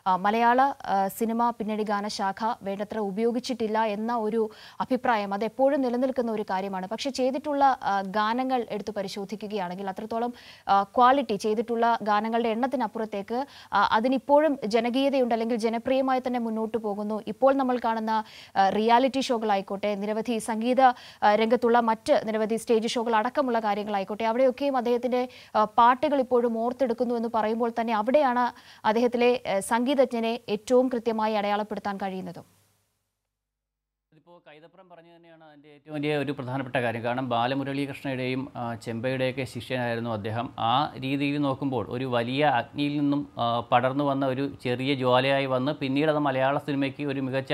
മലയാള cinema പിന്നണി ഗാനശാഖ വേണ്ടത്ര ഉപയോഗിച്ചിട്ടില്ല എന്ന ഒരു അഭിപ്രായം അത് എപ്പോഴും നിലനിൽക്കുന്ന ഒരു കാര്യമാണ്. പക്ഷെ ചെയ്തിട്ടുള്ള ഗാനങ്ങൾ എടുത്തു പരിശോധിക്കുകയാണെങ്കിൽ അത്രത്തോളം ക്വാളിറ്റി ചെയ്തിട്ടുള്ള ഗാനങ്ങളുടെ എണ്ണത്തിനപ്പുറത്തേക്ക് അതിനിപ്പോഴും ജനകീയതയുണ്ട്, അല്ലെങ്കിൽ ജനപ്രിയമായി തന്നെ മുന്നോട്ട് പോകുന്നു. ഇപ്പോൾ നമ്മൾ കാണുന്ന റിയാലിറ്റി ഷോകളായിക്കോട്ടെ, നിരവധി സംഗീത രംഗത്തുള്ള മറ്റ് നിരവധി സ്റ്റേജ് ഷോകൾ അടക്കമുള്ള കാര്യങ്ങളായിക്കോട്ടെ, അവിടെയൊക്കെയും അദ്ദേഹത്തിന്റെ പാട്ടുകൾ ഇപ്പോഴും ഓർത്തെടുക്കുന്നു എന്ന് പറയുമ്പോൾ തന്നെ അവിടെയാണ് അദ്ദേഹത്തിലെ സംഗീതജ്ഞനെ ഏറ്റവും കൃത്യമായി അടയാളപ്പെടുത്താൻ കഴിയുന്നതും. ഇതിപ്പോൾ കൈതപ്രം പറഞ്ഞു തന്നെയാണ് അതിൻ്റെ ഏറ്റവും വലിയ ഒരു പ്രധാനപ്പെട്ട കാര്യം. കാരണം ബാലമുരളീകൃഷ്ണയുടെയും ചെമ്പയുടെയൊക്കെ ശിഷ്യനായിരുന്നു അദ്ദേഹം. ആ രീതിയിൽ നോക്കുമ്പോൾ ഒരു വലിയ അഗ്നിയിൽ നിന്നും പടർന്നു വന്ന ഒരു ചെറിയ ജ്വാലയായി വന്ന് പിന്നീട് അത് മലയാള സിനിമയ്ക്ക് ഒരു മികച്ച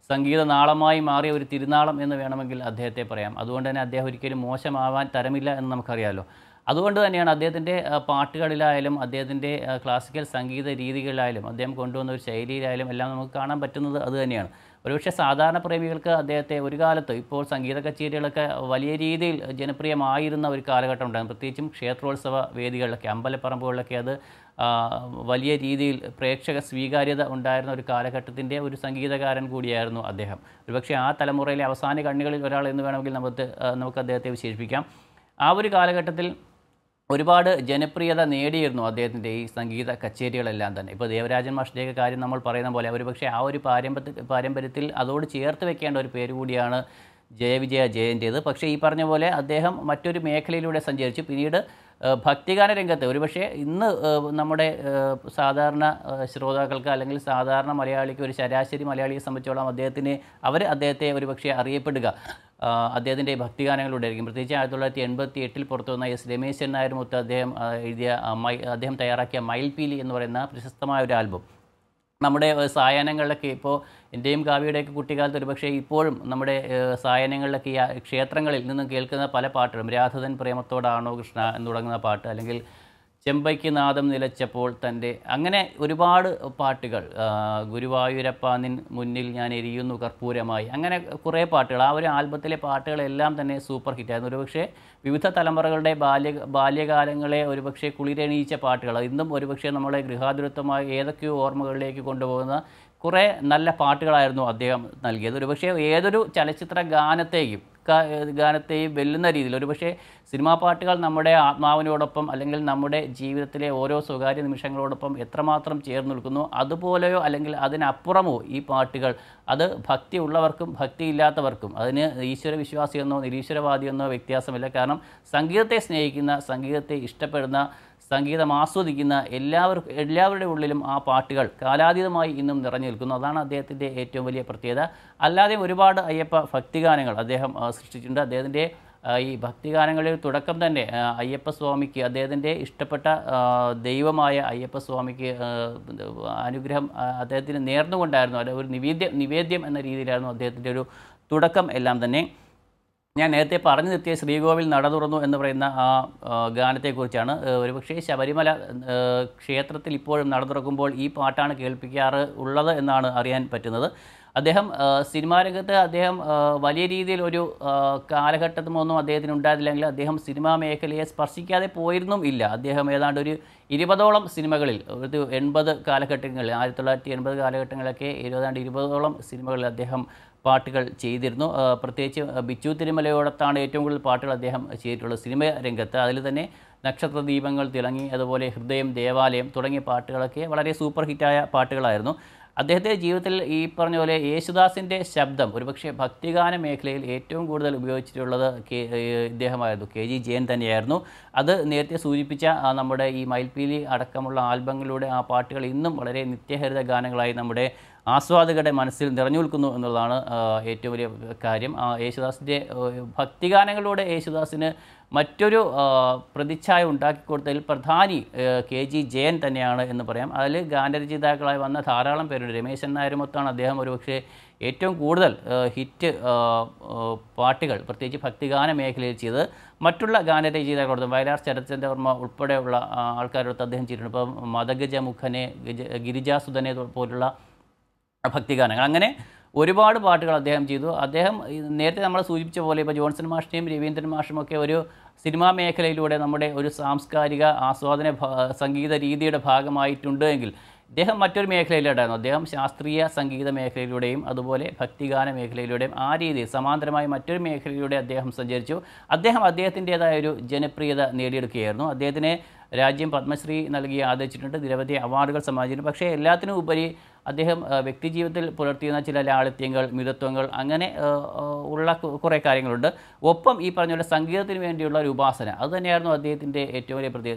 സംഗീത നാളമായി മാറിയ ഒരു തിരുനാളം എന്ന് വേണമെങ്കിൽ അദ്ദേഹത്തെ പറയാം. അതുകൊണ്ട് തന്നെ അദ്ദേഹം ഒരിക്കലും മോശമാവാൻ തരമില്ല എന്ന് നമുക്കറിയാമല്ലോ. അതുകൊണ്ട് തന്നെയാണ് അദ്ദേഹത്തിൻ്റെ പാട്ടുകളിലായാലും അദ്ദേഹത്തിൻ്റെ ക്ലാസിക്കൽ സംഗീത രീതികളിലായാലും അദ്ദേഹം കൊണ്ടുവന്ന ഒരു ശൈലിയിലായാലും എല്ലാം നമുക്ക് കാണാൻ പറ്റുന്നത് അതുതന്നെയാണ്. ഒരുപക്ഷെ സാധാരണ പ്രേമികൾക്ക് അദ്ദേഹത്തെ ഒരു കാലത്ത്, ഇപ്പോൾ സംഗീത കച്ചേരികളൊക്കെ വലിയ രീതിയിൽ ജനപ്രിയമായിരുന്ന ഒരു കാലഘട്ടം ഉണ്ടായിരുന്നു. പ്രത്യേകിച്ചും ക്ഷേത്രോത്സവ വേദികളിലൊക്കെ, അമ്പലപ്പറമ്പുകളിലൊക്കെ അത് വലിയ രീതിയിൽ പ്രേക്ഷക സ്വീകാര്യത ഉണ്ടായിരുന്ന ഒരു കാലഘട്ടത്തിൻ്റെ ഒരു സംഗീതകാരൻ കൂടിയായിരുന്നു അദ്ദേഹം. ഒരുപക്ഷെ ആ തലമുറയിലെ അവസാന കണ്ണികളിൽ ഒരാൾ എന്ന് വേണമെങ്കിൽ നമുക്ക് അദ്ദേഹത്തെ വിശേഷിപ്പിക്കാം. ആ ഒരു കാലഘട്ടത്തിൽ ഒരുപാട് ജനപ്രിയത നേടിയിരുന്നു അദ്ദേഹത്തിൻ്റെ ഈ സംഗീത കച്ചേരികളെല്ലാം തന്നെ. ഇപ്പോൾ ദേവരാജൻ മാഷിൻ്റെയൊക്കെ കാര്യം നമ്മൾ പറയുന്ന പോലെ ഒരുപക്ഷെ ആ ഒരു പാരമ്പര്യത്തിൽ അതോട് ചേർത്ത് വെക്കേണ്ട ഒരു പേര് കൂടിയാണ് ജയവിജയ ജയൻ്റേത്. പക്ഷേ ഈ പറഞ്ഞ പോലെ അദ്ദേഹം മറ്റൊരു മേഖലയിലൂടെ സഞ്ചരിച്ചു. പിന്നീട് ഭക്തിഗാന രംഗത്ത് ഒരുപക്ഷെ ഇന്ന് നമ്മുടെ സാധാരണ ശ്രോതാക്കൾക്ക് അല്ലെങ്കിൽ സാധാരണ മലയാളിക്ക്, ഒരു ശരാശരി മലയാളിയെ സംബന്ധിച്ചോളം അദ്ദേഹത്തെ ഒരുപക്ഷെ അറിയപ്പെടുക അദ്ദേഹത്തിൻ്റെ ഭക്തിഗാനങ്ങളിലൂടെ ആയിരിക്കും. പ്രത്യേകിച്ച് 1988 പുറത്തു വന്ന എസ് രമേശൻ നായരുമൊത്ത് അദ്ദേഹം തയ്യാറാക്കിയ മയിൽപീലി എന്ന് പറയുന്ന പ്രശസ്തമായ ഒരു ആൽബം നമ്മുടെ സായാഹ്നങ്ങളിലൊക്കെ, ഇപ്പോൾ എൻ്റെയും കാവ്യയുടെയൊക്കെ കുട്ടിക്കാലത്ത് ഒരുപക്ഷെ ഇപ്പോഴും നമ്മുടെ സായാഹ്നങ്ങളിലൊക്കെ ഈ ക്ഷേത്രങ്ങളിൽ നിന്നും കേൾക്കുന്ന പല പാട്ടുകളും, രാധതൻ പ്രേമത്തോടാണോ കൃഷ്ണ എന്ന് തുടങ്ങുന്ന പാട്ട്, അല്ലെങ്കിൽ ചെമ്പയ്ക്ക് നാദം നിലച്ചപ്പോൾ തൻ്റെ, അങ്ങനെ ഒരുപാട് പാട്ടുകൾ, ഗുരുവായൂരപ്പ നിൻ മുന്നിൽ ഞാൻ എരിയുന്നു കർപ്പൂരമായി, അങ്ങനെ കുറേ പാട്ടുകൾ, ആ ഒരു ആൽബത്തിലെ പാട്ടുകളെല്ലാം തന്നെ സൂപ്പർ ഹിറ്റായിരുന്നു. ഒരുപക്ഷെ വിവിധ തലമുറകളുടെ ബാല്യകാലങ്ങളെ ഒരുപക്ഷെ കുളിരണിയിച്ച പാട്ടുകൾ, ഇന്നും ഒരുപക്ഷെ നമ്മളെ ഗൃഹാതുരത്വമായി ഏതൊക്കെയോ ഓർമ്മകളിലേക്ക് കൊണ്ടുപോകുന്ന കുറേ നല്ല പാട്ടുകളായിരുന്നു അദ്ദേഹം നൽകിയത്. ഒരുപക്ഷെ ഏതൊരു ചലച്ചിത്ര ഗാനത്തെയും വെല്ലുന്ന രീതിയിൽ ഒരുപക്ഷെ സിനിമാ പാട്ടുകൾ നമ്മുടെ ആത്മാവിനോടൊപ്പം അല്ലെങ്കിൽ നമ്മുടെ ജീവിതത്തിലെ ഓരോ സ്വകാര്യ നിമിഷങ്ങളോടൊപ്പം എത്രമാത്രം ചേർന്ന് നിൽക്കുന്നു, അതുപോലെയോ അല്ലെങ്കിൽ അതിനപ്പുറമോ ഈ പാട്ടുകൾ അത് ഭക്തി ഉള്ളവർക്കും ഭക്തിയില്ലാത്തവർക്കും, അതിന് ഈശ്വര വിശ്വാസിയെന്നോ നിരീശ്വരവാദിയെന്നോ വ്യത്യാസമില്ല. കാരണം സംഗീതത്തെ സ്നേഹിക്കുന്ന, സംഗീതത്തെ ഇഷ്ടപ്പെടുന്ന, സംഗീതം ആസ്വദിക്കുന്ന എല്ലാവരുടെ ഉള്ളിലും ആ പാട്ടുകൾ കാലാതീതമായി ഇന്നും നിറഞ്ഞു നിൽക്കുന്നു. അതാണ് അദ്ദേഹത്തിൻ്റെ ഏറ്റവും വലിയ പ്രത്യേകത. അല്ലാതെ ഒരുപാട് അയ്യപ്പ ഭക്തിഗാനങ്ങൾ അദ്ദേഹം സൃഷ്ടിച്ചിട്ടുണ്ട്. അദ്ദേഹത്തിൻ്റെ ഈ ഭക്തിഗാനങ്ങളിൽ തുടക്കം തന്നെ അയ്യപ്പസ്വാമിക്ക്, അദ്ദേഹത്തിൻ്റെ ഇഷ്ടപ്പെട്ട ദൈവമായ അയ്യപ്പസ്വാമിക്ക് അനുഗ്രഹം അദ്ദേഹത്തിന് നേർന്നുകൊണ്ടായിരുന്നു. അത് ഒരു നിവേദ്യം എന്ന രീതിയിലായിരുന്നു അദ്ദേഹത്തിൻ്റെ ഒരു തുടക്കം എല്ലാം തന്നെ. ഞാൻ നേരത്തെ പറഞ്ഞു നിർത്തിയ ശ്രീകോവിൽ നട തുറന്നു എന്ന് പറയുന്ന ആ ഗാനത്തെക്കുറിച്ചാണ്. ഒരുപക്ഷെ ശബരിമല ക്ഷേത്രത്തിൽ ഇപ്പോഴും നട തുറക്കുമ്പോൾ ഈ പാട്ടാണ് കേൾപ്പിക്കാറ് ഉള്ളത് എന്നാണ് അറിയാൻ പറ്റുന്നത്. അദ്ദേഹം സിനിമാ രംഗത്ത് വലിയ രീതിയിൽ ഒരു കാലഘട്ടമൊന്നും അദ്ദേഹത്തിന് ഉണ്ടായിരുന്നില്ലെങ്കിൽ അദ്ദേഹം സിനിമാ മേഖലയെ സ്പർശിക്കാതെ പോയിരുന്നും ഇല്ല. അദ്ദേഹം ഏതാണ്ട് ഒരു 20ഓളം സിനിമകളിൽ, ഒരു 80 കാലഘട്ടങ്ങളിൽ, 1980 കാലഘട്ടങ്ങളിലൊക്കെ ഏതാണ്ട് 20ഓളം സിനിമകളിൽ അദ്ദേഹം പാട്ടുകൾ ചെയ്തിരുന്നു. പ്രത്യേകിച്ച് ബിച്ചു തിരുമലയോടത്താണ് ഏറ്റവും കൂടുതൽ പാട്ടുകൾ അദ്ദേഹം ചെയ്തിട്ടുള്ളത് സിനിമ രംഗത്ത്. അതിൽ തന്നെ നക്ഷത്രദീപങ്ങൾ തിളങ്ങി, അതുപോലെ ഹൃദയം, ദേവാലയം തുടങ്ങിയ പാട്ടുകളൊക്കെ വളരെ സൂപ്പർ ഹിറ്റായ പാട്ടുകളായിരുന്നു. അദ്ദേഹത്തെ ജീവിതത്തിൽ ഈ പറഞ്ഞ പോലെ യേശുദാസിൻ്റെ ശബ്ദം ഒരുപക്ഷെ ഭക്തിഗാന മേഖലയിൽ ഏറ്റവും കൂടുതൽ ഉപയോഗിച്ചിട്ടുള്ളത് ഇദ്ദേഹമായിരുന്നു, KG ജയൻ തന്നെയായിരുന്നു. അത് നേരത്തെ സൂചിപ്പിച്ച നമ്മുടെ ഈ മയിൽപീലി അടക്കമുള്ള ആൽബങ്ങളിലൂടെ ആ പാട്ടുകൾ ഇന്നും വളരെ നിത്യഹരിത ഗാനങ്ങളായി നമ്മുടെ ആസ്വാദകരുടെ മനസ്സിൽ നിറഞ്ഞു നിൽക്കുന്നു എന്നുള്ളതാണ് ഏറ്റവും വലിയ കാര്യം. യേശുദാസിൻ്റെ ഭക്തിഗാനങ്ങളിലൂടെ യേശുദാസിന് മറ്റൊരു പ്രതിച്ഛായ ഉണ്ടാക്കിക്കൊടുത്തതിൽ പ്രധാനി KG ജയൻ തന്നെയാണ് എന്ന് പറയാം. അതിൽ ഗാനരചയിതാക്കളായി വന്ന ധാരാളം പേരുണ്ട്. രമേശൻ നായരുമൊത്താണ് അദ്ദേഹം ഒരുപക്ഷെ ഏറ്റവും കൂടുതൽ ഹിറ്റ് പാട്ടുകൾ പ്രത്യേകിച്ച് ഭക്തിഗാന മേഖലയിൽ ചെയ്ത്. മറ്റുള്ള ഗാനരചയിതാക്കളോടൊപ്പം വയലാർ ശരത്ചന്ദ്രവർമ്മ ഉൾപ്പെടെയുള്ള ആൾക്കാരോടൊത്ത് അദ്ദേഹം ചെയ്തിട്ടുണ്ട്. ഇപ്പം മദഗജ മുഖനെ, ഗിരിജാസുധനെ പോലുള്ള ഭക്തിഗാനങ്ങൾ, അങ്ങനെ ഒരുപാട് പാട്ടുകൾ അദ്ദേഹം ചെയ്തു. അദ്ദേഹം നേരത്തെ നമ്മൾ സൂചിപ്പിച്ച പോലെ ഇപ്പോൾ ജോൺസൺ മാഷിനെയും രവീന്ദ്രൻ മാഷുമൊക്കെ ഒരു സിനിമാ മേഖലയിലൂടെ നമ്മുടെ ഒരു സാംസ്കാരിക ആസ്വാദന സംഗീത രീതിയുടെ ഭാഗമായിട്ടുണ്ട് എങ്കിൽ ഇദ്ദേഹം മറ്റൊരു മേഖലയിലുണ്ടായിരുന്നു. അദ്ദേഹം ശാസ്ത്രീയ സംഗീത മേഖലയിലൂടെയും അതുപോലെ ഭക്തിഗാന മേഖലയിലൂടെയും ആ രീതിയിൽ സമാന്തരമായി മറ്റൊരു മേഖലയിലൂടെ അദ്ദേഹം സഞ്ചരിച്ചു. അദ്ദേഹത്തിൻ്റേതായ ഒരു ജനപ്രിയത നേടിയെടുക്കുകയായിരുന്നു. അദ്ദേഹത്തിന് രാജ്യം പത്മശ്രീ നൽകി ആദരിച്ചിട്ടുണ്ട്, നിരവധി അവാർഡുകൾ സമ്മാനിച്ചിട്ടുണ്ട്. പക്ഷേ എല്ലാത്തിനും ഉപരി അദ്ദേഹം വ്യക്തിജീവിതത്തിൽ പുലർത്തിയിരുന്ന ചില ലാളിത്യങ്ങൾ, മിതത്വങ്ങൾ, അങ്ങനെ ഉള്ള കുറേ കാര്യങ്ങളുണ്ട്. ഒപ്പം ഈ പറഞ്ഞ പോലെ സംഗീതത്തിന് വേണ്ടിയുള്ള ഒരു ഉപാസന, അതുതന്നെയായിരുന്നു അദ്ദേഹത്തിൻ്റെ ഏറ്റവും വലിയ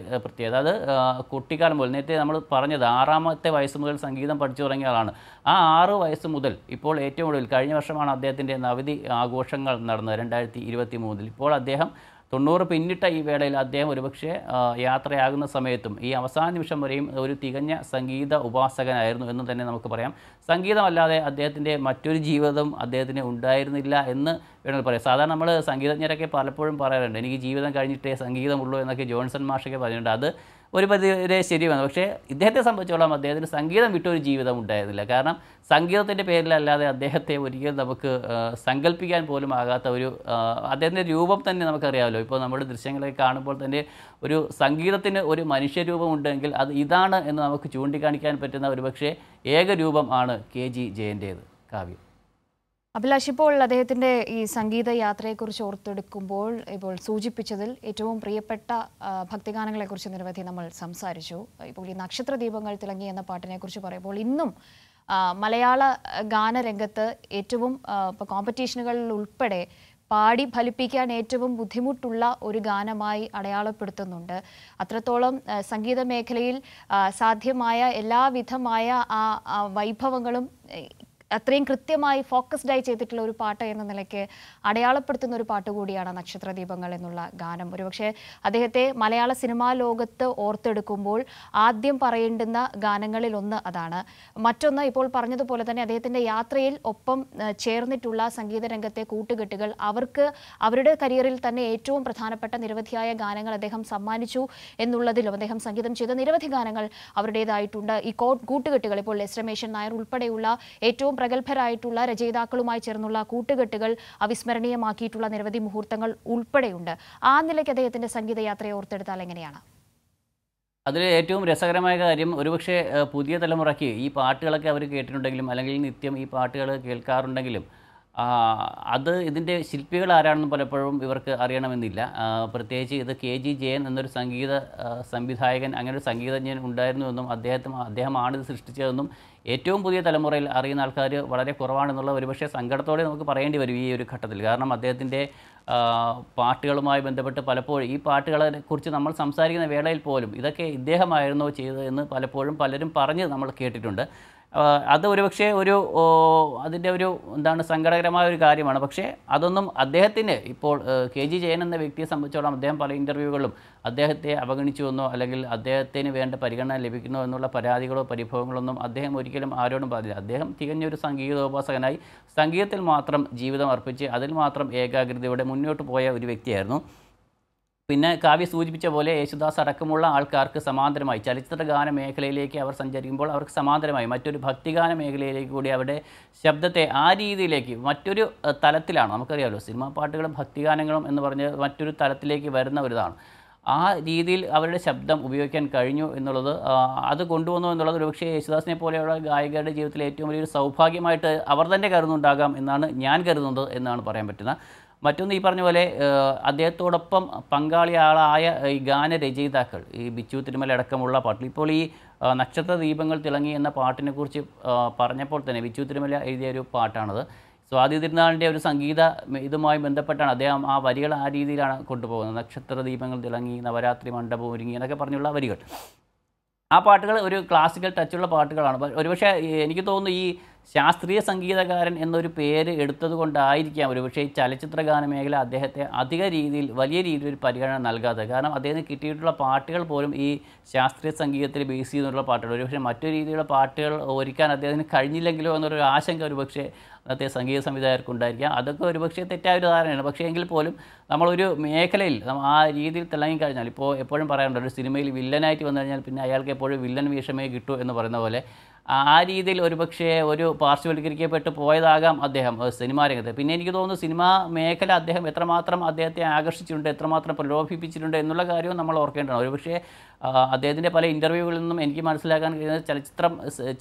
പ്രത്യേകത. അത് കുട്ടിക്കാലം മുതൽ, നേരത്തെ നമ്മൾ പറഞ്ഞത് 6-ാമത്തെ വയസ്സ് മുതൽ സംഗീതം പഠിച്ചു തുടങ്ങിയ ആളാണ്. ആ 6 വയസ്സ് മുതൽ ഇപ്പോൾ ഏറ്റവും കൂടുതൽ കഴിഞ്ഞ വർഷമാണ് അദ്ദേഹത്തിൻ്റെ നവതി ആഘോഷങ്ങൾ നടന്നത് 2023. ഇപ്പോൾ അദ്ദേഹം 90 പിന്നിട്ട ഈ വേളയിൽ അദ്ദേഹം ഒരുപക്ഷെ യാത്രയാകുന്ന സമയത്തും ഈ അവസാന നിമിഷം വരെയും ഒരു തികഞ്ഞ സംഗീത ഉപാസകനായിരുന്നു എന്ന് തന്നെ നമുക്ക് പറയാം. സംഗീതമല്ലാതെ അദ്ദേഹത്തിൻ്റെ മറ്റൊരു ജീവിതം അദ്ദേഹത്തിന് ഉണ്ടായിരുന്നില്ല എന്ന് വേണമെങ്കിൽ പറയാം. സാധാരണ നമ്മൾ സംഗീതജ്ഞരൊക്കെ പലപ്പോഴും പറയാറുണ്ട്, എനിക്ക് ജീവിതം കഴിഞ്ഞിട്ടേ സംഗീതമുള്ളൂ എന്നൊക്കെ ജോൺസൺ മാഷൊക്കെ പറഞ്ഞിട്ടുണ്ട്. അത് ഒരു പരിധി വരെ ശരിയാണ്. പക്ഷേ ഇദ്ദേഹത്തെ സംബന്ധിച്ചോളം അദ്ദേഹത്തിന് സംഗീതം വിട്ടൊരു ജീവിതം ഉണ്ടായിരുന്നില്ല. കാരണം സംഗീതത്തിൻ്റെ പേരിലല്ലാതെ അദ്ദേഹത്തെ ഒരിക്കലും നമുക്ക് സങ്കല്പിക്കാൻ പോലും ആകാത്ത ഒരു അദ്ദേഹത്തിൻ്റെ രൂപം തന്നെ നമുക്കറിയാമല്ലോ. ഇപ്പോൾ നമ്മുടെ ദൃശ്യങ്ങളൊക്കെ കാണുമ്പോൾ തന്നെ ഒരു സംഗീതത്തിന് ഒരു മനുഷ്യരൂപം ഉണ്ടെങ്കിൽ അത് ഇതാണ് എന്ന് നമുക്ക് ചൂണ്ടിക്കാണിക്കാൻ പറ്റുന്ന ഒരുപക്ഷെ ഏക രൂപം ആണ് KG ജയൻ്റേത്. കാവ്യം. അഭിലാഷ്, ഇപ്പോൾ അദ്ദേഹത്തിൻ്റെ ഈ സംഗീത യാത്രയെക്കുറിച്ച് ഓർത്തെടുക്കുമ്പോൾ ഇപ്പോൾ സൂചിപ്പിച്ചതിൽ ഏറ്റവും പ്രിയപ്പെട്ട ഭക്തിഗാനങ്ങളെക്കുറിച്ച് നിരവധി നമ്മൾ സംസാരിച്ചു. ഇപ്പോൾ ഈ നക്ഷത്ര ദീപങ്ങൾ തിളങ്ങി എന്ന പാട്ടിനെക്കുറിച്ച് പറയുമ്പോൾ ഇന്നും മലയാള ഗാനരംഗത്ത് ഏറ്റവും ഇപ്പോൾ കോമ്പറ്റീഷനുകളിൽ ഉൾപ്പെടെ പാടി ഫലിപ്പിക്കാൻ ഏറ്റവും ബുദ്ധിമുട്ടുള്ള ഒരു ഗാനമായി അടയാളപ്പെടുത്തുന്നുണ്ട്. അത്രത്തോളം സംഗീത മേഖലയിൽ സാധ്യമായ എല്ലാവിധമായ ആ വൈഭവങ്ങളും അത്രയും കൃത്യമായി ഫോക്കസ്ഡായി ചെയ്തിട്ടുള്ള ഒരു പാട്ട് എന്ന നിലയ്ക്ക് അടയാളപ്പെടുത്തുന്ന ഒരു പാട്ട് കൂടിയാണ് നക്ഷത്രദീപങ്ങൾ എന്നുള്ള ഗാനം. ഒരുപക്ഷെ അദ്ദേഹത്തെ മലയാള സിനിമാ ലോകത്ത് ഓർത്തെടുക്കുമ്പോൾ ആദ്യം പറയേണ്ടുന്ന ഗാനങ്ങളിൽ ഒന്ന് അതാണ്. മറ്റൊന്ന്, ഇപ്പോൾ പറഞ്ഞതുപോലെ തന്നെ അദ്ദേഹത്തിൻ്റെ യാത്രയിൽ ഒപ്പം ചേർന്നിട്ടുള്ള സംഗീത രംഗത്തെ കൂട്ടുകെട്ടുകൾ, അവർക്ക് അവരുടെ കരിയറിൽ തന്നെ ഏറ്റവും പ്രധാനപ്പെട്ട നിരവധിയായ ഗാനങ്ങൾ അദ്ദേഹം സമ്മാനിച്ചു എന്നുള്ളതിലും അദ്ദേഹം സംഗീതം ചെയ്ത നിരവധി ഗാനങ്ങൾ അവരുടേതായിട്ടുണ്ട്. ഈ കൂട്ടുകെട്ടുകൾ, ഇപ്പോൾ എസ് രമേശൻ നായർ ഉൾപ്പെടെയുള്ള ഏറ്റവും പ്രഗത്ഭരായിട്ടുള്ള രചയിതാക്കളുമായി ചേർന്നുള്ള കൂട്ടുകെട്ടുകൾ അവിസ്മരണീയമാക്കിയിട്ടുള്ള നിരവധി മുഹൂർത്തങ്ങൾ ഉൾപ്പെടെയുണ്ട്. ആ നിലയ്ക്ക് അദ്ദേഹത്തിന്റെ സംഗീതയാത്രയെ ഓർത്തെടുത്താൽ എങ്ങനെയാണ്? അതിൽ ഏറ്റവും രസകരമായ കാര്യം, ഒരുപക്ഷെ പുതിയ തലമുറയ്ക്ക് ഈ പാട്ടുകളൊക്കെ അവർ കേട്ടിട്ടുണ്ടെങ്കിലും അല്ലെങ്കിൽ നിത്യം ഈ പാട്ടുകൾ കേൾക്കാറുണ്ടെങ്കിലും ഇതിൻ്റെ ശില്പികൾ ആരാണെന്ന് പലപ്പോഴും ഇവർക്ക് അറിയണമെന്നില്ല. പ്രത്യേകിച്ച് ഇത് KG ജയൻ എന്നൊരു സംഗീത സംവിധായകൻ, അങ്ങനെ ഒരു സംഗീതജ്ഞൻ ഉണ്ടായിരുന്നുവെന്നും അദ്ദേഹമാണ് ഇത് സൃഷ്ടിച്ചതെന്നും ഏറ്റവും പുതിയ തലമുറയിൽ അറിയുന്ന ആൾക്കാർ വളരെ കുറവാണെന്നുള്ള ഒരുപക്ഷെ സങ്കടത്തോടെ നമുക്ക് പറയേണ്ടി വരും ഈ ഒരു ഘട്ടത്തിൽ. കാരണം അദ്ദേഹത്തിൻ്റെ പാട്ടുകളുമായി ബന്ധപ്പെട്ട് പലപ്പോഴും ഈ പാട്ടുകളെ കുറിച്ച് നമ്മൾ സംസാരിക്കുന്ന വേളയിൽ പോലും ഇതൊക്കെ ഇദ്ദേഹമായിരുന്നോ ചെയ്തതെന്ന് പലപ്പോഴും പലരും പറഞ്ഞ് നമ്മൾ കേട്ടിട്ടുണ്ട്. അത് ഒരുപക്ഷെ അതിൻ്റെ സങ്കടകരമായ ഒരു കാര്യമാണ്. പക്ഷേ അതൊന്നും അദ്ദേഹത്തിന് ഇപ്പോൾ KG ജയൻ എന്ന വ്യക്തിയെ സംബന്ധിച്ചോളം അദ്ദേഹം പല ഇൻ്റർവ്യൂകളിലും അദ്ദേഹത്തെ അവഗണിച്ചുവെന്നോ അല്ലെങ്കിൽ അദ്ദേഹത്തിന് വേണ്ട പരിഗണന ലഭിക്കുന്നോ എന്നുള്ള പരാതികളോ പരിഭവങ്ങളൊന്നും അദ്ദേഹം ഒരിക്കലും ആരോടും പറഞ്ഞില്ല. അദ്ദേഹം തികഞ്ഞൊരു സംഗീതോപാസകനായി സംഗീതത്തിൽ മാത്രം ജീവിതം അർപ്പിച്ച് അതിൽ മാത്രം ഏകാഗ്രതയോടെ മുന്നോട്ട് പോയ ഒരു വ്യക്തിയായിരുന്നു. പിന്നെ കാവ്യ സൂചിപ്പിച്ച പോലെ യേശുദാസ് അടക്കമുള്ള ആൾക്കാർക്ക് സമാന്തരമായി ചലച്ചിത്ര ഗാന മേഖലയിലേക്ക് അവർ സഞ്ചരിക്കുമ്പോൾ അവർക്ക് സമാന്തരമായി മറ്റൊരു ഭക്തിഗാന മേഖലയിലേക്ക് കൂടി അവരുടെ ശബ്ദത്തെ ആ രീതിയിലേക്ക് മറ്റൊരു തലത്തിലാണ്. നമുക്കറിയാമല്ലോ, സിനിമാ പാട്ടുകളും ഭക്തിഗാനങ്ങളും എന്ന് പറഞ്ഞ് മറ്റൊരു തലത്തിലേക്ക് വരുന്ന ഒരിതാണ്. ആ രീതിയിൽ അവരുടെ ശബ്ദം ഉപയോഗിക്കാൻ കഴിഞ്ഞു എന്നുള്ളത്, അത് കൊണ്ടുവന്നു എന്നുള്ളത് ഒരുപക്ഷേ യേശുദാസിനെ പോലെയുള്ള ഗായകരുടെ ജീവിതത്തിലെ ഏറ്റവും വലിയൊരു സൗഭാഗ്യമായിട്ട് അവർ തന്നെ കരുതുന്നുണ്ടാകാം എന്നാണ് ഞാൻ കരുതുന്നത് എന്നാണ് പറയാൻ പറ്റുന്നത്. മറ്റൊന്ന്, ഈ പറഞ്ഞ പോലെ അദ്ദേഹത്തോടൊപ്പം പങ്കാളിയാളായ ഈ ഗാനരചയിതാക്കൾ, ഈ ബിച്ചു തിരുമല അടക്കമുള്ള പാട്ടുകൾ, ഇപ്പോൾ ഈ നക്ഷത്ര ദീപങ്ങൾ തിളങ്ങി എന്ന പാട്ടിനെക്കുറിച്ച് പറഞ്ഞപ്പോൾ തന്നെ ബിച്ചു തിരുമല എഴുതിയ ഒരു പാട്ടാണത്. സ്വാതി തിരുനാളിൻ്റെ ഒരു സംഗീത ഇതുമായി ബന്ധപ്പെട്ടാണ് അദ്ദേഹം ആ വരികൾ ആ രീതിയിലാണ് കൊണ്ടുപോകുന്നത്. നക്ഷത്ര ദീപങ്ങൾ തിളങ്ങി, നവരാത്രി മണ്ഡപം ഒരുങ്ങി എന്നൊക്കെ പറഞ്ഞുള്ള വരികൾ. ആ പാട്ടുകൾ ഒരു ക്ലാസിക്കൽ ടച്ചുള്ള പാട്ടുകളാണ്. ഒരുപക്ഷെ എനിക്ക് തോന്നുന്നു ഈ ശാസ്ത്രീയ സംഗീതകാരൻ എന്നൊരു പേര് എടുത്തത് കൊണ്ടായിരിക്കാം ഒരുപക്ഷെ ഈ ചലച്ചിത്ര ഗാന മേഖല അദ്ദേഹത്തെ വലിയ രീതിയിൽ ഒരു പരിഗണന നൽകാത്തത്. കാരണം അദ്ദേഹത്തിന് കിട്ടിയിട്ടുള്ള പാട്ടുകൾ പോലും ഈ ശാസ്ത്രീയ സംഗീതത്തിൽ ബേസ് ചെയ്തുള്ള പാട്ടുകൾ. ഒരുപക്ഷെ മറ്റൊരു രീതിയിലുള്ള പാട്ടുകൾ ഒരുക്കാൻ അദ്ദേഹത്തിന് കഴിഞ്ഞില്ലെങ്കിലോ എന്നൊരു ആശങ്ക ഒരുപക്ഷെ അന്നത്തെ സംഗീത സംവിധായകർക്കുണ്ടായിരിക്കാം. അതൊക്കെ ഒരുപക്ഷെ തെറ്റായ ഒരു ധാരണയാണ്. പക്ഷേ എങ്കിൽ പോലും നമ്മളൊരു മേഖലയിൽ ആ രീതിയിൽ തിളങ്ങിക്കഴിഞ്ഞാൽ, ഇപ്പോൾ എപ്പോഴും പറയാറുണ്ട് ഒരു സിനിമയിൽ വില്ലനായിട്ട് വന്നു കഴിഞ്ഞാൽ പിന്നെ അയാൾക്ക് എപ്പോഴും വില്ലൻ വേഷമേ കിട്ടൂ എന്ന് പറയുന്ന പോലെ ആ രീതിയിൽ ഒരുപക്ഷെ ഒരു പാർശ്വവൽക്കരിക്കപ്പെട്ട് പോയതാകാം അദ്ദേഹം സിനിമാ രംഗത്ത്. പിന്നെ എനിക്ക് തോന്നുന്നു സിനിമാ മേഖല അദ്ദേഹത്തെ ആകർഷിച്ചിട്ടുണ്ട്, എത്രമാത്രം പ്രലോഭിപ്പിച്ചിട്ടുണ്ട് എന്നുള്ള കാര്യവും നമ്മൾ ഓർക്കേണ്ടതാണ്. ഒരുപക്ഷെ അദ്ദേഹത്തിൻ്റെ പല ഇൻ്റർവ്യൂകളിൽ നിന്നും എനിക്ക് മനസ്സിലാക്കാൻ കഴിയുന്നത്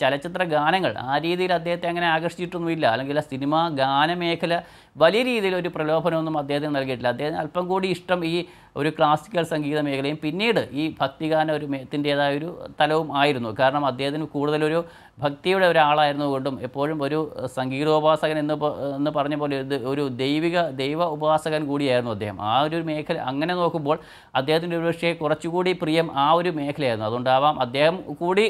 ചലച്ചിത്ര ഗാനങ്ങൾ ആ രീതിയിൽ അദ്ദേഹത്തെ അങ്ങനെ ആകർഷിച്ചിട്ടൊന്നുമില്ല, അല്ലെങ്കിൽ ആ സിനിമ ഗാനമേഖല വലിയ രീതിയിൽ ഒരു പ്രലോഭനമൊന്നും അദ്ദേഹത്തിന് നൽകിയിട്ടില്ല. അദ്ദേഹത്തിന് അല്പം കൂടി ഇഷ്ടം ഈ ഒരു ക്ലാസിക്കൽ സംഗീത മേഖലയും പിന്നീട് ഈ ഭക്തിഗാന ഒരു ത്തിൻ്റേതായ ഒരു തലവും ആയിരുന്നു. കാരണം അദ്ദേഹത്തിന് കൂടുതലൊരു ഭക്തിയുടെ ഒരാളായിരുന്നുകൊണ്ടും എപ്പോഴും ഒരു സംഗീതോപാസകൻ എന്ന് പറഞ്ഞ പോലെ ഒരു ദൈവ ഉപാസകൻ കൂടിയായിരുന്നു അദ്ദേഹം. ആ ഒരു മേഖല അങ്ങനെ നോക്കുമ്പോൾ അദ്ദേഹത്തിൻ്റെ ഒരു പക്ഷേ കുറച്ചുകൂടി പ്രിയം ആ ഒരു മേഖലയായിരുന്നു. അതുകൊണ്ടാവാം അദ്ദേഹം കൂടി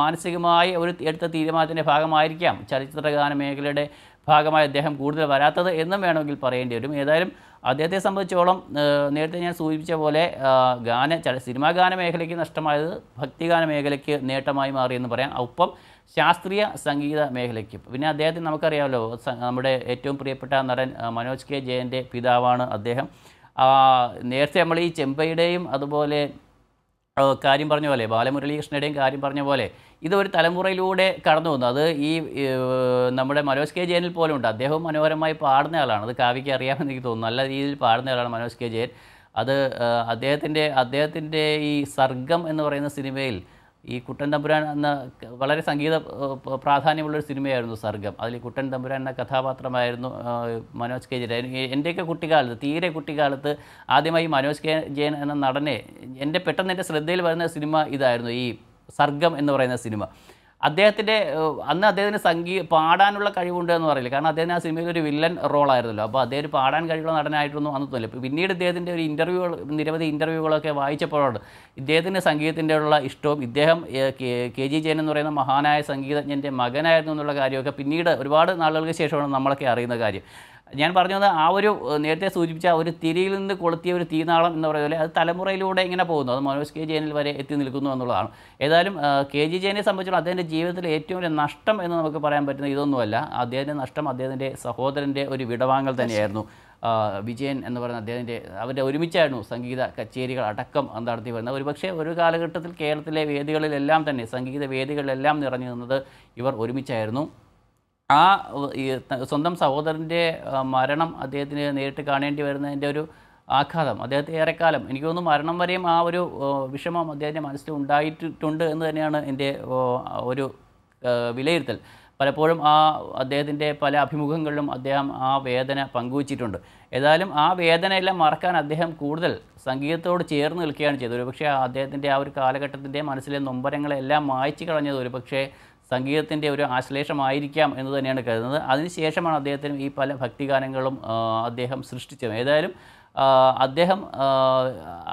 മാനസികമായി ഒരു എടുത്ത തീരുമാനത്തിൻ്റെ ഭാഗമായിരിക്കാം ചലച്ചിത്ര ഗാന മേഖലയുടെ ഭാഗമായി അദ്ദേഹം കൂടുതൽ വരാത്തത് എന്നും വേണമെങ്കിൽ പറയേണ്ടി വരും. ഏതായാലും അദ്ദേഹത്തെ സംബന്ധിച്ചോളം നേരത്തെ ഞാൻ സൂചിപ്പിച്ച പോലെ സിനിമാ ഗാന മേഖലയ്ക്ക് നഷ്ടമായത് ഭക്തിഗാന മേഖലയ്ക്ക് നേട്ടമായി മാറിയെന്ന് പറയാം. ഒപ്പം ശാസ്ത്രീയ സംഗീത മേഖലയ്ക്ക് പിന്നെ അദ്ദേഹത്തിന് നമുക്കറിയാമല്ലോ, നമ്മുടെ ഏറ്റവും പ്രിയപ്പെട്ട നടൻ മനോജ് കെ ജയൻ്റെ പിതാവാണ് അദ്ദേഹം. നേരത്തെ നമ്മൾ ഈ ചെമ്പയുടെയും അതുപോലെ കാര്യം പറഞ്ഞ പോലെ ബാലമുരളീകൃഷ്ണയുടെയും കാര്യം പറഞ്ഞ പോലെ ഇതൊരു തലമുറയിലൂടെ കടന്നു വന്നു. അത് ഈ നമ്മുടെ മനോജ് കെ ജയനിൽ പോലും ഉണ്ട്. അദ്ദേഹവും മനോഹരമായി പാടുന്ന ആളാണ്. അത് കാവ്യയ്ക്ക് അറിയാമെന്ന് എനിക്ക് തോന്നുന്നു. നല്ല രീതിയിൽ പാടുന്ന ആളാണ് മനോജ് കെ ജയൻ. അത് അദ്ദേഹത്തിൻ്റെ ഈ സർഗം എന്ന് പറയുന്ന സിനിമയിൽ ഈ കുട്ടൻ തമ്പുരാൻ എന്ന വളരെ സംഗീത പ്രാധാന്യമുള്ളൊരു സിനിമയായിരുന്നു സർഗം. അതിൽ കുട്ടൻ തമ്പുരാൻ എന്ന കഥാപാത്രമായിരുന്നു മനോജ് കെ ജയൻ. എൻ്റെയൊക്കെ കുട്ടിക്കാലത്ത്, തീരെ കുട്ടിക്കാലത്ത് ആദ്യമായി മനോജ് കെ ജയൻ എന്ന നടനെ പെട്ടെന്ന് എൻ്റെ ശ്രദ്ധയിൽ വരുന്ന സിനിമ ഇതായിരുന്നു, ഈ സർഗം എന്ന് പറയുന്ന സിനിമ. അദ്ദേഹത്തിന് പാടാനുള്ള കഴിവുണ്ട് എന്ന് പറയില്ല. കാരണം അദ്ദേഹം ആ സിനിമയിൽ ഒരു വില്ലൻ റോളായിരുന്നല്ലോ. അപ്പോൾ അദ്ദേഹം പാടാൻ കഴിവുള്ള നടനായിട്ടൊന്നും അന്ന് തോന്നില്ല. പിന്നീട് ഇദ്ദേഹത്തിൻ്റെ ഒരു നിരവധി ഇൻ്റർവ്യൂകളൊക്കെ വായിച്ചപ്പോഴാണ് ഇദ്ദേഹത്തിൻ്റെ സംഗീതത്തിൻ്റെ ഉള്ള ഇഷ്ടവും ഇദ്ദേഹം കെ ജി ജയൻ എന്ന് പറയുന്ന മഹാനായ സംഗീതജ്ഞൻ്റെ മകനായിരുന്നു എന്നുള്ള കാര്യമൊക്കെ പിന്നീട് ഒരുപാട് നാളുകൾക്ക് ശേഷമാണ് നമ്മളൊക്കെ അറിയുന്ന കാര്യം. ഞാൻ പറഞ്ഞു വന്നത് ആ ഒരു നേരത്തെ സൂചിപ്പിച്ച ഒരു തിരിയിൽ നിന്ന് കൊളുത്തിയ ഒരു തീനാളം എന്ന് പറയുന്ന പോലെ അത് തലമുറയിലൂടെ ഇങ്ങനെ പോകുന്നു. അത് മനോജ് കെ ജയനിൽ വരെ എത്തി നിൽക്കുന്നു എന്നുള്ളതാണ്. ഏതായാലും കെ ജി ജയനെ സംബന്ധിച്ചുള്ള അദ്ദേഹത്തിൻ്റെ ജീവിതത്തിലെ ഏറ്റവും വലിയ നഷ്ടം എന്ന് നമുക്ക് പറയാൻ പറ്റുന്ന ഇതൊന്നുമല്ല. അദ്ദേഹത്തിൻ്റെ നഷ്ടം അദ്ദേഹത്തിൻ്റെ സഹോദരൻ്റെ ഒരു വിടവാങ്ങൽ തന്നെയായിരുന്നു. വിജയൻ എന്ന് പറയുന്ന അവരുടെ ഒരുമിച്ചായിരുന്നു സംഗീത കച്ചേരികൾ അടക്കം നടത്തി വരുന്നത്. ഒരുപക്ഷെ ഒരു കാലഘട്ടത്തിൽ കേരളത്തിലെ വേദികളിലെല്ലാം തന്നെ സംഗീത വേദികളിലെല്ലാം നിറഞ്ഞു നിന്നത് ഇവർ ഒരുമിച്ചായിരുന്നു. സ്വന്തം സഹോദരൻ്റെ മരണം അദ്ദേഹത്തിന് നേരിട്ട് കാണേണ്ടി വരുന്നതിൻ്റെ ഒരു ആഘാതം അദ്ദേഹത്തെ ഏറെക്കാലം, എനിക്ക് തോന്നുന്നു മരണം വരെയും ആ ഒരു വിഷമം അദ്ദേഹത്തിൻ്റെ മനസ്സിൽ ഉണ്ടായിട്ടുണ്ട് എന്ന് തന്നെയാണ് എൻ്റെ ഒരു വിലയിരുത്തൽ. പലപ്പോഴും അദ്ദേഹത്തിൻ്റെ പല അഭിമുഖങ്ങളിലും അദ്ദേഹം ആ വേദന പങ്കുവച്ചിട്ടുണ്ട്. ഏതായാലും ആ വേദനയെല്ലാം മറക്കാൻ അദ്ദേഹം കൂടുതൽ സംഗീതത്തോട് ചേർന്ന് നിൽക്കുകയാണ് ചെയ്തത്. ഒരുപക്ഷെ അദ്ദേഹത്തിൻ്റെ ആ ഒരു കാലഘട്ടത്തിൻ്റെ മനസ്സിലെ നൊമ്പരങ്ങളെല്ലാം മായ്ച്ചു കളഞ്ഞത് ഒരുപക്ഷെ സംഗീതത്തിൻ്റെ ഒരു ആശ്ലേഷമായിരിക്കാം എന്ന് തന്നെയാണ് കരുതുന്നത്. അതിനുശേഷമാണ് അദ്ദേഹത്തിന് ഈ പല ഭക്തിഗാനങ്ങളും അദ്ദേഹം സൃഷ്ടിച്ചത്. ഏതായാലും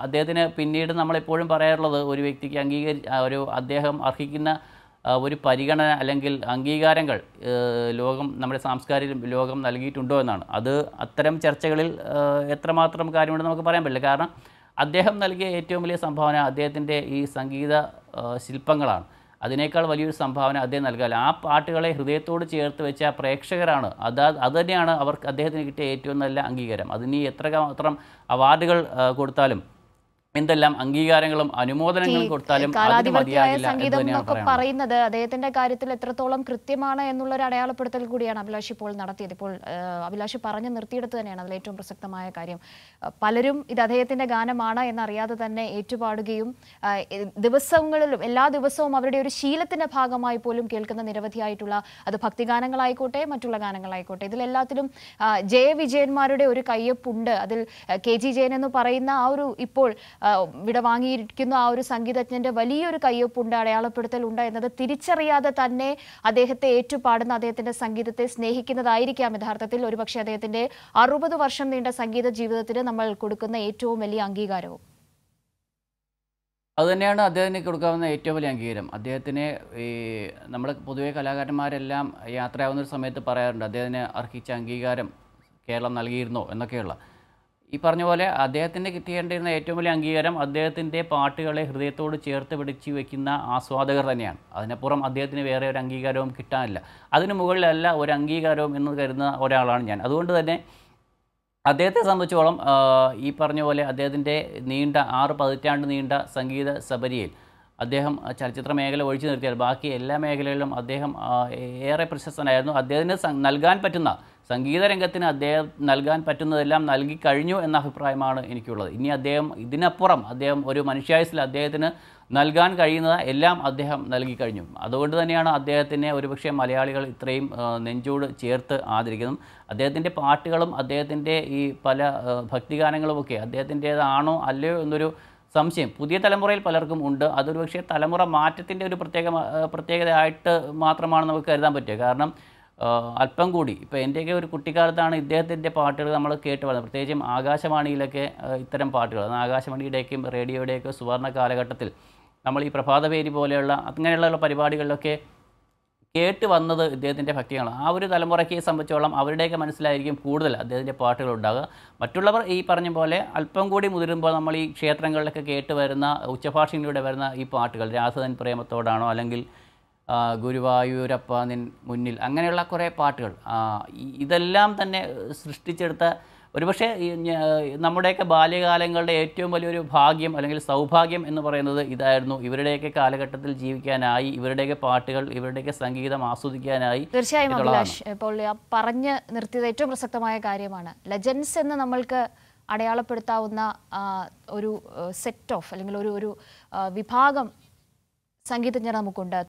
അദ്ദേഹത്തിന് പിന്നീട് നമ്മളെപ്പോഴും പറയാറുള്ളത് ഒരു വ്യക്തിക്ക് അദ്ദേഹം അർഹിക്കുന്ന ഒരു പരിഗണന അല്ലെങ്കിൽ അംഗീകാരങ്ങൾ നമ്മുടെ സാംസ്കാരിക ലോകം നൽകിയിട്ടുണ്ടോ എന്നാണ്. അത് അത്തരം ചർച്ചകളിൽ എത്രമാത്രം കാര്യമുണ്ടെന്ന് നമുക്ക് പറയാൻ പറ്റില്ല. കാരണം അദ്ദേഹം നൽകിയ ഏറ്റവും വലിയ സംഭാവന അദ്ദേഹത്തിൻ്റെ ഈ സംഗീത ശില്പങ്ങളാണ്. അതിനേക്കാൾ വലിയൊരു സംഭാവന അദ്ദേഹം നൽകാൻ ആ പാട്ടുകളെ ഹൃദയത്തോട് ചേർത്ത് വെച്ച പ്രേക്ഷകരാണ്. അതുതന്നെയാണ് അദ്ദേഹത്തിന് കിട്ടിയ ഏറ്റവും നല്ല അംഗീകാരം. അതിന് എത്രമാത്രം അവാർഡുകൾ കൊടുത്താലും എന്തെല്ലാം അംഗീകാരങ്ങളും അനുമോദനങ്ങളും കൊടുത്താലും സംഗീതം എന്നൊക്കെ പറയുന്നത് അദ്ദേഹത്തിന്റെ കാര്യത്തിൽ എത്രത്തോളം കൃത്യമാണ് എന്നുള്ള ഒരു അടയാളപ്പെടുത്തൽ കൂടിയാണ് അഭിലാഷ് ഇപ്പോൾ നടത്തിയത്. ഇപ്പോൾ അഭിലാഷ് പറഞ്ഞു നിർത്തിയെടുത്ത് തന്നെയാണ് അതിൽ ഏറ്റവും പ്രസക്തമായ കാര്യം. പലരും ഇത് അദ്ദേഹത്തിന്റെ ഗാനമാണ് എന്നറിയാതെ തന്നെ ഏറ്റുപാടുകയും ദിവസങ്ങളിലും എല്ലാ ദിവസവും അവരുടെ ഒരു ശീലത്തിന്റെ ഭാഗമായി പോലും കേൾക്കുന്ന നിരവധിയായിട്ടുള്ള അത് ഭക്തിഗാനങ്ങളായിക്കോട്ടെ മറ്റുള്ള ഗാനങ്ങളായിക്കോട്ടെ ഇതിലെല്ലാത്തിലും ജയവിജയന്മാരുടെ ഒരു കയ്യൊപ്പുണ്ട്. അതിൽ കെ ജി ജയൻ എന്ന് പറയുന്ന ആ ഒരു ഇപ്പോൾ വിടവാങ്ങിയിരിക്കുന്ന ആ ഒരു സംഗീതജ്ഞന്റെ വലിയൊരു കയ്യൊപ്പുണ്ട്, അടയാളപ്പെടുത്തൽ ഉണ്ട് എന്നത് തിരിച്ചറിയാതെ തന്നെ അദ്ദേഹത്തെ ഏറ്റുപാടുന്ന അദ്ദേഹത്തിന്റെ സംഗീതത്തെ സ്നേഹിക്കുന്നതായിരിക്കാം യഥാർത്ഥത്തിൽ ഒരുപക്ഷെ അദ്ദേഹത്തിന്റെ 60 വർഷം നീണ്ട സംഗീത ജീവിതത്തിന് നമ്മൾ കൊടുക്കുന്ന ഏറ്റവും വലിയ അംഗീകാരവും. അതുതന്നെയാണ് അദ്ദേഹത്തിന് കൊടുക്കാവുന്ന ഏറ്റവും വലിയ അംഗീകാരം. അദ്ദേഹത്തിന് നമ്മൾ പൊതുവെ കലാകാരന്മാരെല്ലാം യാത്രയാവുന്നൊരു സമയത്ത് പറയാറുണ്ട് അദ്ദേഹത്തിന് അർഹിച്ച അംഗീകാരം കേരളം നൽകിയിരുന്നോ എന്നൊക്കെയുള്ള. ഈ പറഞ്ഞ പോലെ അദ്ദേഹത്തിന് കിട്ടേണ്ടിയിരുന്ന ഏറ്റവും വലിയ അംഗീകാരം അദ്ദേഹത്തിൻ്റെ പാട്ടുകളെ ഹൃദയത്തോട് ചേർത്ത് പിടിച്ച് വയ്ക്കുന്ന ആസ്വാദകർ തന്നെയാണ്. അതിനപ്പുറം അദ്ദേഹത്തിന് വേറെ ഒരു അംഗീകാരവും കിട്ടാനില്ല. അതിന് മുകളിലല്ല ഒരു അംഗീകാരവും എന്ന് കരുതുന്ന ഒരാളാണ് ഞാൻ. അതുകൊണ്ട് തന്നെ അദ്ദേഹത്തെ സംബന്ധിച്ചോളം ഈ പറഞ്ഞ പോലെ അദ്ദേഹത്തിൻ്റെ 6 പതിറ്റാണ്ട് നീണ്ട സംഗീത സബരിയിൽ അദ്ദേഹം ചലച്ചിത്ര മേഖല ഒഴിച്ചു നിർത്തിയാൽ ബാക്കി എല്ലാ മേഖലകളിലും അദ്ദേഹം ഏറെ പ്രശസ്തനായിരുന്നു. അദ്ദേഹത്തിന് നൽകാൻ പറ്റുന്ന സംഗീത രംഗത്തിന് അദ്ദേഹം നൽകാൻ പറ്റുന്നതെല്ലാം നൽകി കഴിഞ്ഞു എന്ന അഭിപ്രായമാണ് എനിക്കുള്ളത്. ഇനി അദ്ദേഹം ഇതിനപ്പുറം അദ്ദേഹം ഒരു മനുഷ്യായുസ്സിൽ അദ്ദേഹത്തിന് നൽകാൻ കഴിയുന്നത് എല്ലാം അദ്ദേഹം നൽകി കഴിഞ്ഞു. അതുകൊണ്ട് തന്നെയാണ് അദ്ദേഹത്തിനെ ഒരുപക്ഷെ മലയാളികൾ ഇത്രയും നെഞ്ചോട് ചേർത്ത് ആദരിക്കുന്നു. അദ്ദേഹത്തിൻ്റെ പാട്ടുകളും അദ്ദേഹത്തിൻ്റെ ഈ പല ഭക്തിഗാനങ്ങളുമൊക്കെ അദ്ദേഹത്തിൻ്റേതാണോ അല്ലയോ എന്നൊരു സംശയം പുതിയ തലമുറയിൽ പലർക്കും ഉണ്ട്. അതൊരു പക്ഷേ തലമുറ മാറ്റത്തിൻ്റെ ഒരു പ്രത്യേകതയായിട്ട് മാത്രമാണ് നമുക്ക് കരുതാൻ പറ്റുക. കാരണം അല്പം കൂടി ഇപ്പോൾ എൻ്റെയൊക്കെ ഒരു കുട്ടിക്കാലത്താണ് ഇദ്ദേഹത്തിൻ്റെ പാട്ടുകൾ നമ്മൾ കേട്ട് വരുന്നത്. പ്രത്യേകിച്ചും ആകാശവാണിയിലൊക്കെ ഇത്തരം പാട്ടുകൾ, ആകാശവാണിയുടെയൊക്കെയും റേഡിയോയുടെയൊക്കെ സുവർണ്ണ കാലഘട്ടത്തിൽ നമ്മൾ ഈ പ്രഭാതപേരി പോലെയുള്ള അങ്ങനെയുള്ള പരിപാടികളിലൊക്കെ കേട്ട് വന്നത് ഇദ്ദേഹത്തിൻ്റെ ഭക്തികളാണ്. ആ ഒരു തലമുറയ്ക്ക് സംബന്ധിച്ചോളം അവരുടെയൊക്കെ മനസ്സിലായിരിക്കും കൂടുതൽ അദ്ദേഹത്തിൻ്റെ പാട്ടുകൾ ഉണ്ടാകുക. മറ്റുള്ളവർ ഈ പറഞ്ഞ പോലെ അല്പം കൂടി മുതിരുമ്പോൾ നമ്മൾ ഈ ക്ഷേത്രങ്ങളിലൊക്കെ കേട്ട് വരുന്ന ഉച്ചഭാഷയിലൂടെ വരുന്ന ഈ പാട്ടുകൾ രാധവൻ പ്രേമത്തോടാണോ അല്ലെങ്കിൽ ഗുരുവായൂരപ്പ നിൻ മുന്നിൽ അങ്ങനെയുള്ള കുറേ പാട്ടുകൾ ഇതെല്ലാം തന്നെ സൃഷ്ടിച്ചെടുത്ത ഒരുപക്ഷെ നമ്മുടെയൊക്കെ ബാല്യകാലങ്ങളുടെ ഏറ്റവും വലിയൊരു ഭാഗ്യം അല്ലെങ്കിൽ സൗഭാഗ്യം എന്ന് പറയുന്നത് ഇതായിരുന്നു. ഇവരുടെയൊക്കെ കാലഘട്ടത്തിൽ ജീവിക്കാനായി, ഇവരുടെയൊക്കെ പാട്ടുകൾ, ഇവരുടെയൊക്കെ സംഗീതം ആസ്വദിക്കാനായി. തീർച്ചയായും അഭിലാഷ്, ഇപ്പോൾ പറഞ്ഞ് നിർത്തിയത് ഏറ്റവും പ്രസക്തമായ കാര്യമാണ്. ലെജൻസ് എന്ന് നമ്മൾക്ക് അടയാളപ്പെടുത്താവുന്ന ഒരു സെറ്റ് ഓഫ് അല്ലെങ്കിൽ ഒരു വിഭാഗം സംഗീതജ്ഞർ നമുക്കുണ്ട്.